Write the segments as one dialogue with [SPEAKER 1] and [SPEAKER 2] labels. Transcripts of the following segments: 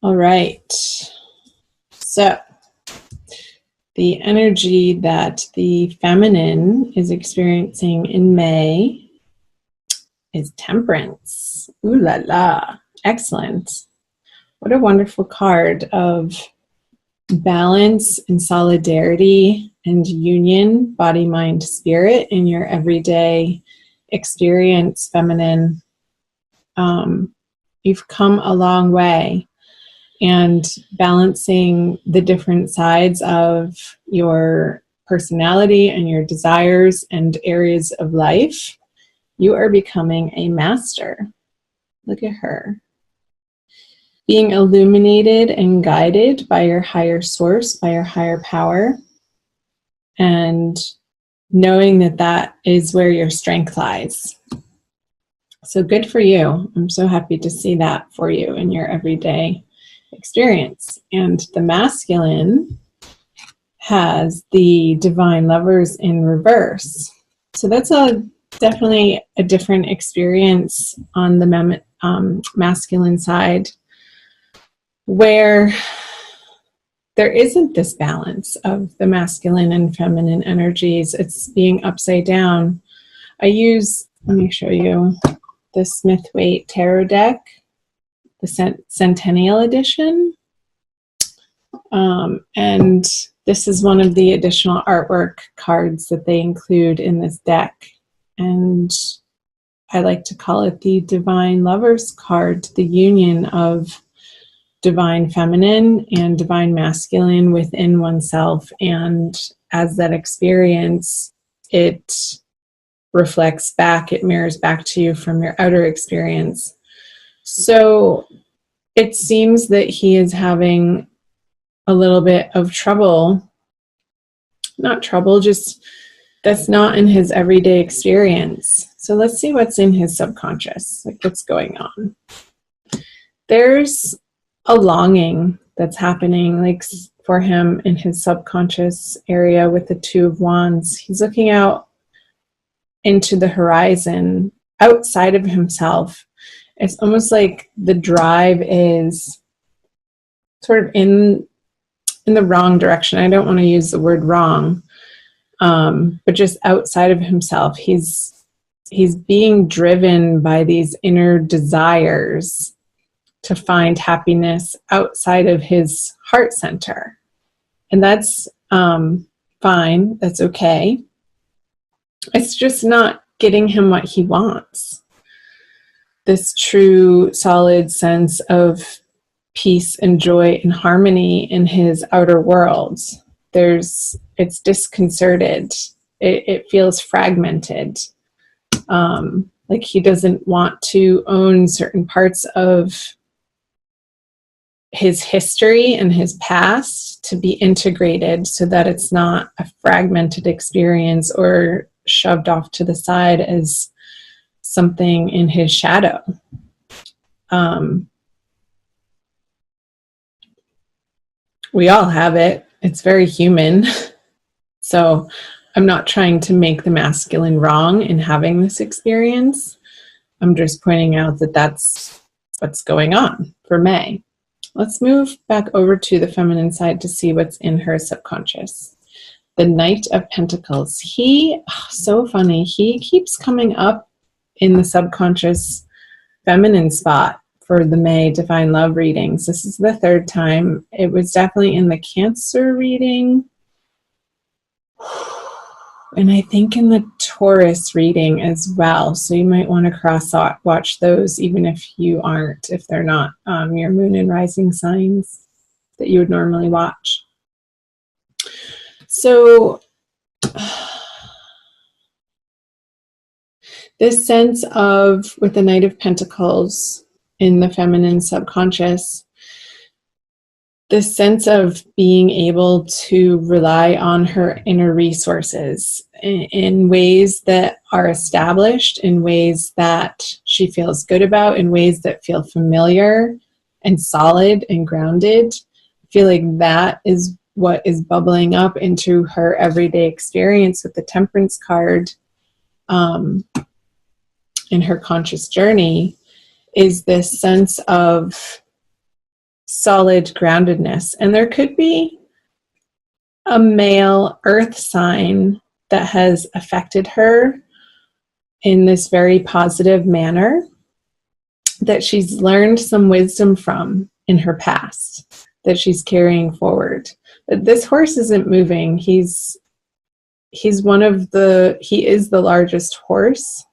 [SPEAKER 1] All right. So the energy that the feminine is experiencing in May is temperance. Ooh la la. Excellent. What a wonderful card of balance and solidarity and union, body, mind, spirit in your everyday experience, feminine. You've come a long way. And balancing the different sides of your personality and your desires and areas of life, you are becoming a master. Look at her. Being illuminated and guided by your higher source, by your higher power, and knowing that that is where your strength lies. So good for you. I'm so happy to see that for you in your everyday experience. And the masculine has the divine lovers in reverse. So that's definitely a different experience on the masculine side, where there isn't this balance of the masculine and feminine energies. It's being upside down. Let me show you the Smith-Waite Tarot deck, the Centennial Edition. And this is one of the additional artwork cards that they include in this deck. And I like to call it the Divine Lovers card, the union of divine feminine and divine masculine within oneself. And as that experience, it reflects back, it mirrors back to you from your outer experience. So it seems that he is having a little bit of trouble, not trouble, just that's not in his everyday experience. So let's see what's in his subconscious, like what's going on. There's a longing that's happening, like for him in his subconscious area with the Two of Wands. He's looking out into the horizon outside of himself. It's almost like the drive is sort of in the wrong direction. I don't want to use the word wrong, but just outside of himself. He's being driven by these inner desires to find happiness outside of his heart center. And that's fine. That's okay. It's just not getting him what he wants. This true, solid sense of peace and joy and harmony in his outer world. It's disconcerted. It feels fragmented. Like he doesn't want to own certain parts of his history and his past to be integrated so that it's not a fragmented experience or shoved off to the side as something in his shadow. We all have it. It's very human. So I'm not trying to make the masculine wrong in having this experience. I'm just pointing out that that's what's going on for May. Let's move back over to the feminine side to see what's in her subconscious. The Knight of Pentacles. So funny. He keeps coming up in the subconscious feminine spot for the May Divine Love readings. This is the third time. It was definitely in the Cancer reading. And I think in the Taurus reading as well. So you might want to cross-watch those, even if they're not your moon and rising signs that you would normally watch. So this sense of, with the Knight of Pentacles in the feminine subconscious, this sense of being able to rely on her inner resources in ways that are established, in ways that she feels good about, in ways that feel familiar and solid and grounded. I feel like that is what is bubbling up into her everyday experience with the Temperance card in her conscious journey, is this sense of solid groundedness. And there could be a male earth sign that has affected her in this very positive manner that she's learned some wisdom from in her past that she's carrying forward. But this horse isn't moving. He is the largest horse.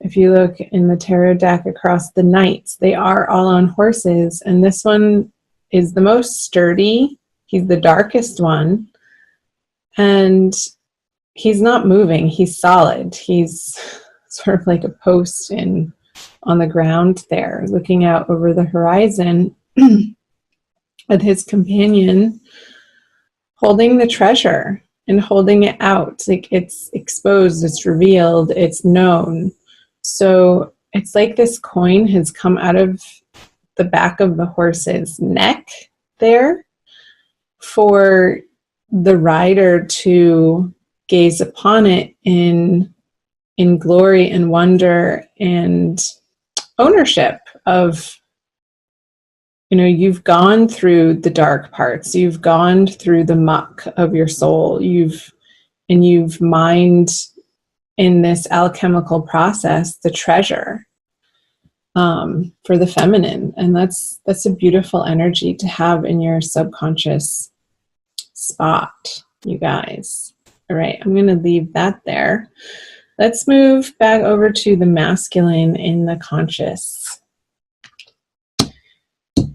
[SPEAKER 1] If you look in the tarot deck across the knights, they are all on horses, and this one is the most sturdy. He's the darkest one, and he's not moving. He's solid. He's sort of like a post on the ground there, looking out over the horizon with his companion holding the treasure and holding it out. Like, it's exposed, it's revealed, it's known. So it's like this coin has come out of the back of the horse's neck there for the rider to gaze upon it in glory and wonder and ownership of, you've gone through the dark parts, you've gone through the muck of your soul, you've mined in this alchemical process the treasure for the feminine. And that's a beautiful energy to have in your subconscious spot, you guys. All right, I'm going to leave that there. Let's move back over to the masculine in the conscious.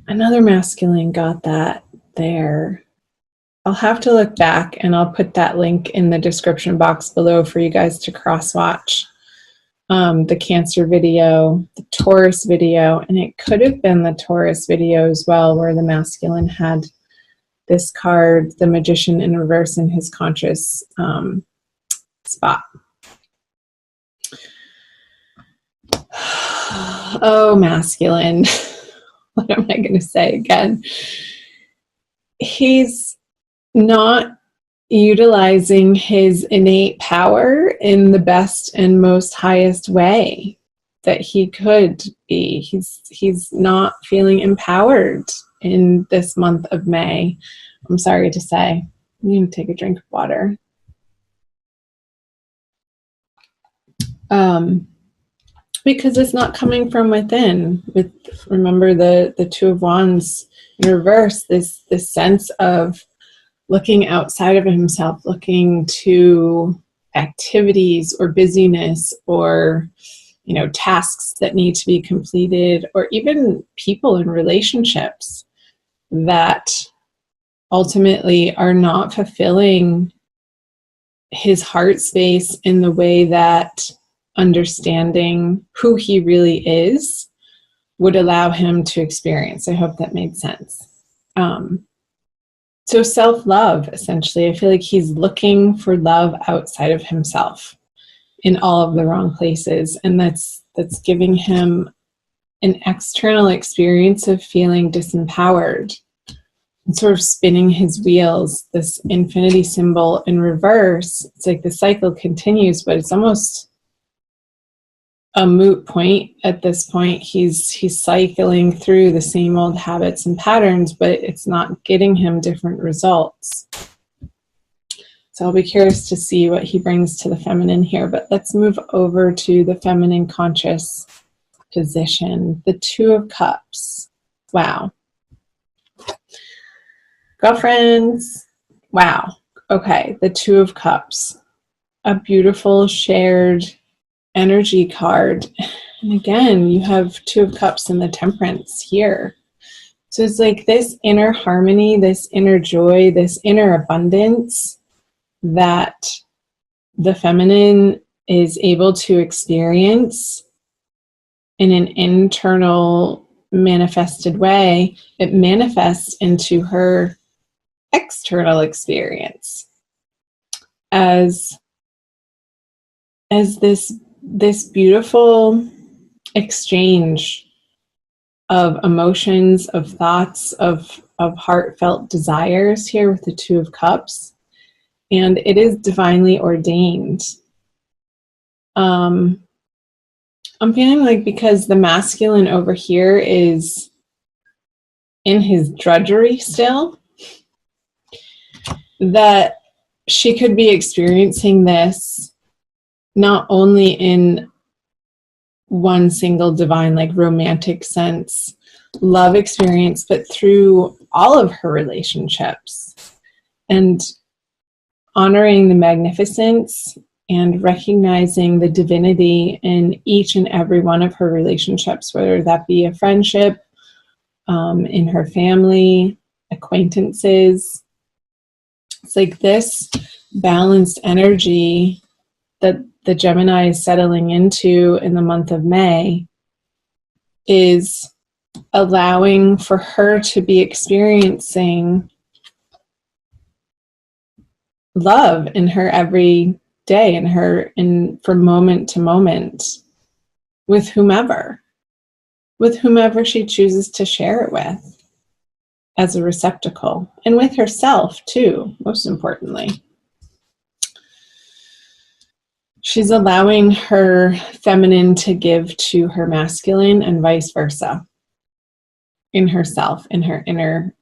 [SPEAKER 1] Another masculine got that there. I'll have to look back, and I'll put that link in the description box below for you guys to cross-watch the Cancer video, the Taurus video, and it could have been the Taurus video as well, where the masculine had this card, the Magician in reverse, in his conscious spot. Oh, masculine. What am I going to say again? He's not utilizing his innate power in the best and most highest way that he could be. He's not feeling empowered in this month of May. I'm sorry to say. I'm going to take a drink of water. Because it's not coming from within. Remember the Two of Wands in reverse, this sense of looking outside of himself, looking to activities or busyness or tasks that need to be completed, or even people in relationships that ultimately are not fulfilling his heart space in the way that understanding who he really is would allow him to experience. I hope that made sense. So self-love, essentially. I feel like he's looking for love outside of himself in all of the wrong places, and that's giving him an external experience of feeling disempowered and sort of spinning his wheels. This infinity symbol in reverse, it's like the cycle continues, but it's almost a moot point at this point. He's cycling through the same old habits and patterns, but it's not getting him different results. So I'll be curious to see what he brings to the feminine here, but let's move over to the feminine conscious position. The Two of Cups. Wow. Girlfriends. Wow. Okay, the Two of Cups. A beautiful shared energy card. And again, you have Two of Cups in the Temperance here. So it's like this inner harmony, this inner joy, this inner abundance that the feminine is able to experience in an internal manifested way. It manifests into her external experience as this beautiful exchange of emotions, of thoughts, of heartfelt desires here with the Two of Cups. And it is divinely ordained. I'm feeling like because the masculine over here is in his drudgery still, that she could be experiencing this not only in one single divine, like romantic sense, love experience, but through all of her relationships, and honoring the magnificence and recognizing the divinity in each and every one of her relationships, whether that be a friendship, in her family, acquaintances. It's like this balanced energy that the Gemini is settling into in the month of May is allowing for her to be experiencing love in her every day, from moment to moment, with whomever she chooses to share it with as a receptacle, and with herself too, most importantly. She's allowing her feminine to give to her masculine and vice versa in herself, in her inner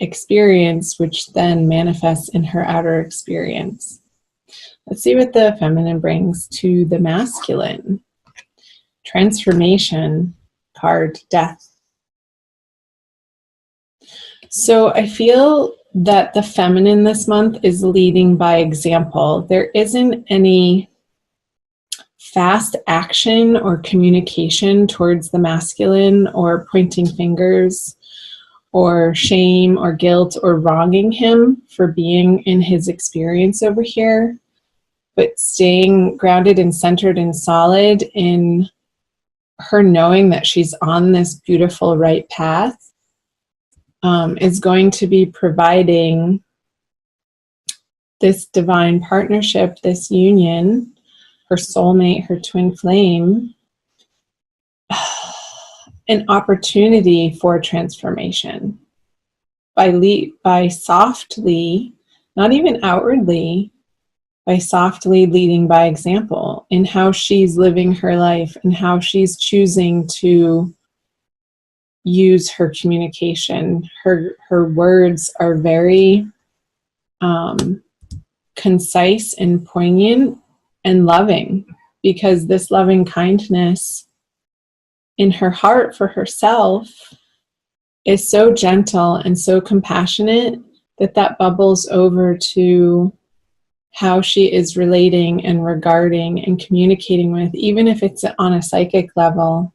[SPEAKER 1] experience, which then manifests in her outer experience. Let's see what the feminine brings to the masculine. Transformation card, Death. So I feel that the feminine this month is leading by example. There isn't any fast action or communication towards the masculine, or pointing fingers, or shame or guilt, or wronging him for being in his experience over here, but staying grounded and centered and solid in her knowing that she's on this beautiful right path, is going to be providing this divine partnership, this union, her soulmate, her twin flame, an opportunity for transformation by softly, not even outwardly, by softly leading by example in how she's living her life and how she's choosing to use her communication. Her words are very concise and poignant and loving, because this loving kindness in her heart for herself is so gentle and so compassionate that bubbles over to how she is relating and regarding and communicating with, even if it's on a psychic level,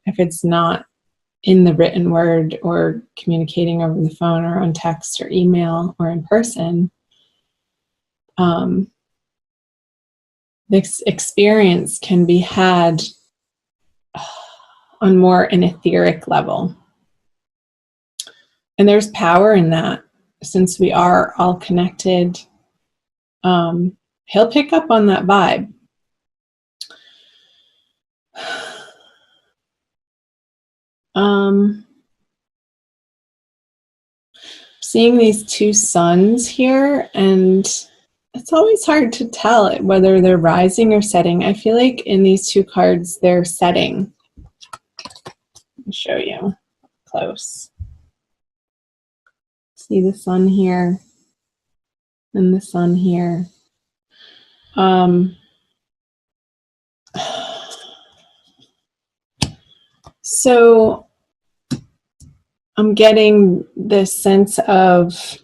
[SPEAKER 1] if it's not in the written word or communicating over the phone or on text or email or in person. This experience can be had on more an etheric level. And there's power in that, since we are all connected. He'll pick up on that vibe. Seeing these two suns here, and it's always hard to tell whether they're rising or setting. I feel like in these two cards, they're setting. Let me show you close. See the sun here and the sun here. So I'm getting this sense of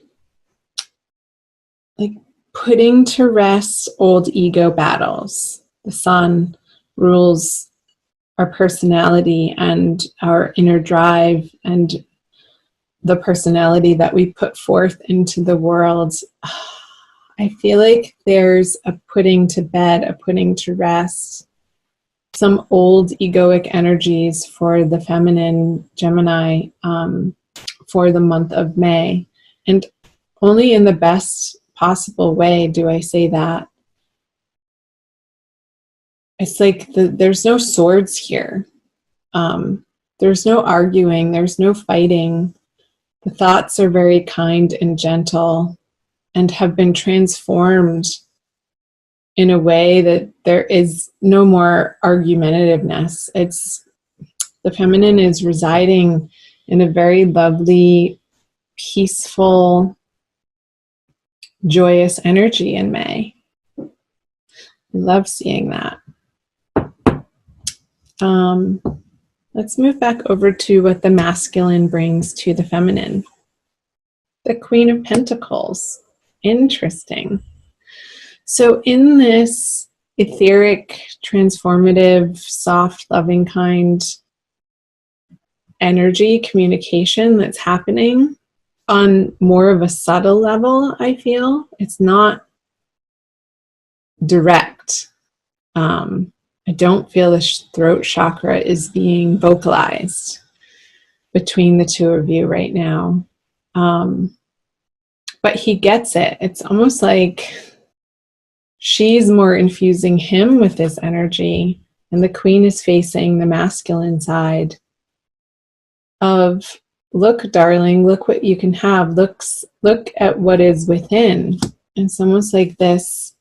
[SPEAKER 1] like putting to rest old ego battles. The sun rules our personality and our inner drive and the personality that we put forth into the world. I feel like there's a putting to bed, a putting to rest, some old egoic energies for the feminine Gemini for the month of May. And only in the best possible way do I say that. It's like there's no swords here. There's no arguing. There's no fighting. The thoughts are very kind and gentle and have been transformed in a way that there is no more argumentativeness. The feminine is residing in a very lovely, peaceful, joyous energy in May. I love seeing that. Let's move back over to what the masculine brings to the feminine. The Queen of Pentacles. Interesting. So in this etheric, transformative, soft, loving, kind energy communication that's happening on more of a subtle level, I feel. It's not direct. I don't feel the throat chakra is being vocalized between the two of you right now. But he gets it. It's almost like she's more infusing him with this energy, and the Queen is facing the masculine side of, look, darling, look what you can have. Look at what is within. And it's almost like this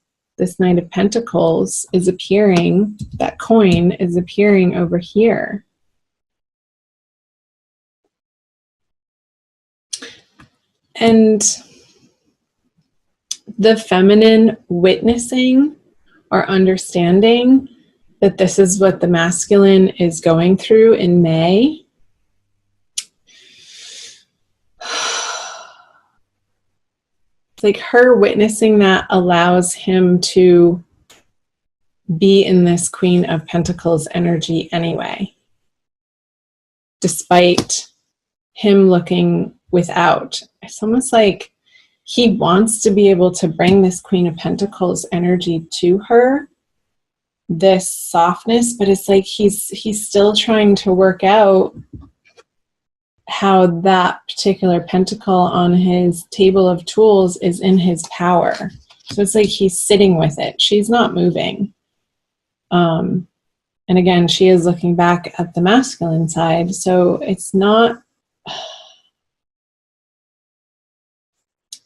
[SPEAKER 1] Knight of Pentacles is appearing, that coin is appearing over here. And the feminine witnessing or understanding that this is what the masculine is going through in May. It's like her witnessing that allows him to be in this Queen of Pentacles energy anyway, despite him looking without. It's almost like he wants to be able to bring this Queen of Pentacles energy to her, this softness, but it's like he's still trying to work out how that particular pentacle on his table of tools is in his power. So it's like he's sitting with it. She's not moving. And again, she is looking back at the masculine side. So it's not,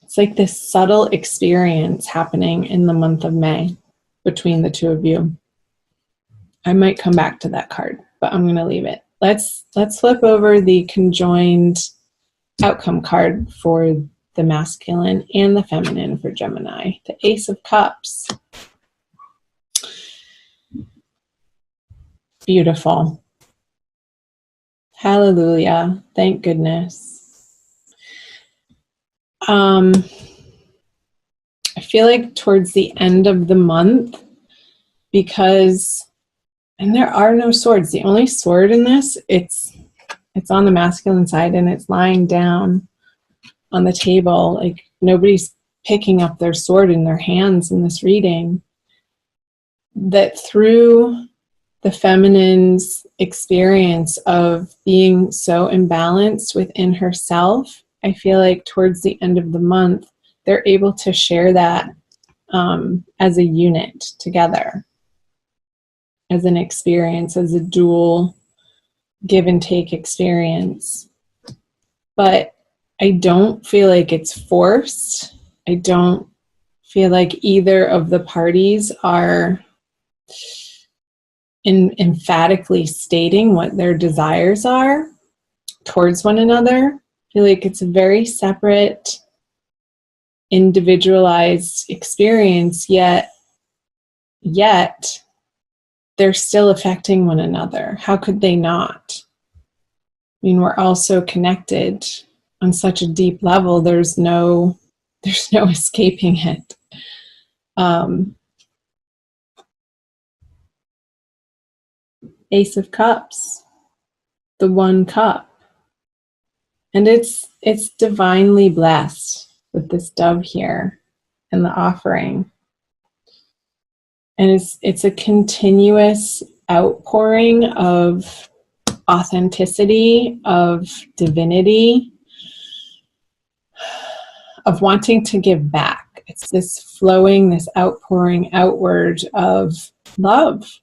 [SPEAKER 1] it's like this subtle experience happening in the month of May between the two of you. I might come back to that card, but I'm going to leave it. Let's flip over the conjoined outcome card for the masculine and the feminine for Gemini. The Ace of Cups. Beautiful. Hallelujah. Thank goodness. I feel like towards the end of the month, because, and there are no swords. The only sword in this, it's on the masculine side and it's lying down on the table. Like nobody's picking up their sword in their hands in this reading. That through the feminine's experience of being so imbalanced within herself, I feel like towards the end of the month, they're able to share that as a unit together, as an experience, as a dual give and take experience. But I don't feel like it's forced. I don't feel like either of the parties are emphatically stating what their desires are towards one another. I feel like it's a very separate, individualized experience, yet they're still affecting one another. How could they not? I mean, we're all so connected on such a deep level. There's no escaping it. Ace of Cups, the one cup. And it's divinely blessed with this dove here and the offering. And it's a continuous outpouring of authenticity, of divinity, of wanting to give back. It's this flowing, this outpouring outward of love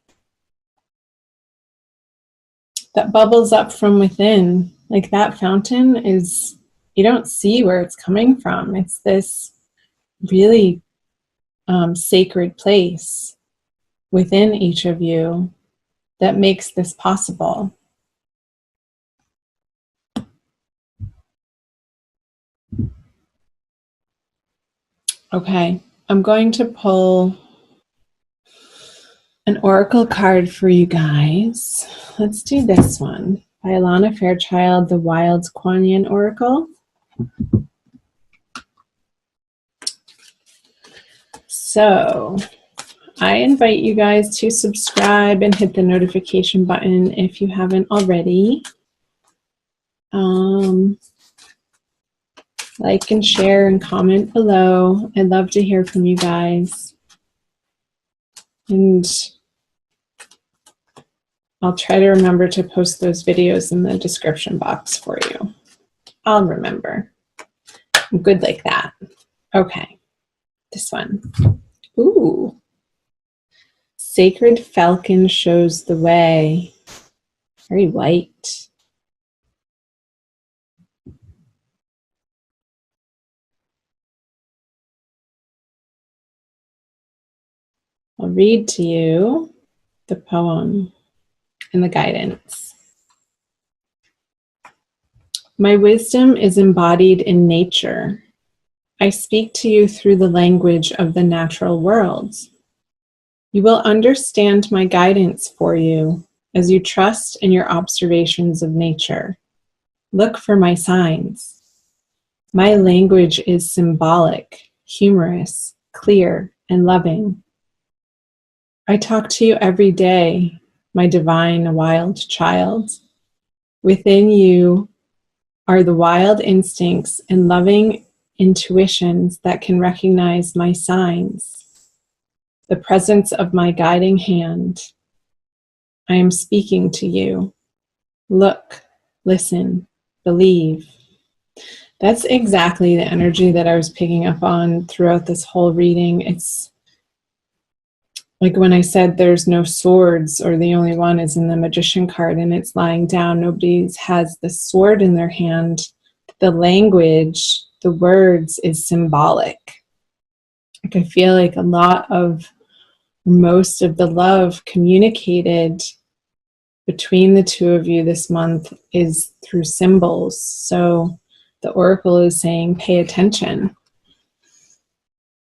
[SPEAKER 1] that bubbles up from within. Like that fountain is, you don't see where it's coming from. It's this really sacred place within each of you that makes this possible. Okay, I'm going to pull an oracle card for you guys. Let's do this one by Alana Fairchild, the Wild Kuan Yin Oracle. So I invite you guys to subscribe and hit the notification button if you haven't already. Like and share and comment below. I'd love to hear from you guys. And I'll try to remember to post those videos in the description box for you. I'll remember. I'm good like that. Okay, this one. Ooh. Sacred Falcon shows the way. Very white. I'll read to you the poem and the guidance. My wisdom is embodied in nature. I speak to you through the language of the natural world. You will understand my guidance for you as you trust in your observations of nature. Look for my signs. My language is symbolic, humorous, clear, and loving. I talk to you every day, my divine wild child. Within you are the wild instincts and loving intuitions that can recognize my signs, the presence of my guiding hand. I am speaking to you. Look, listen, believe. That's exactly the energy that I was picking up on throughout this whole reading. It's like when I said there's no swords, or the only one is in the Magician card and it's lying down. Nobody has the sword in their hand. The language, the words is symbolic. Like I feel like a lot of, most of the love communicated between the two of you this month is through symbols. So the oracle is saying, pay attention.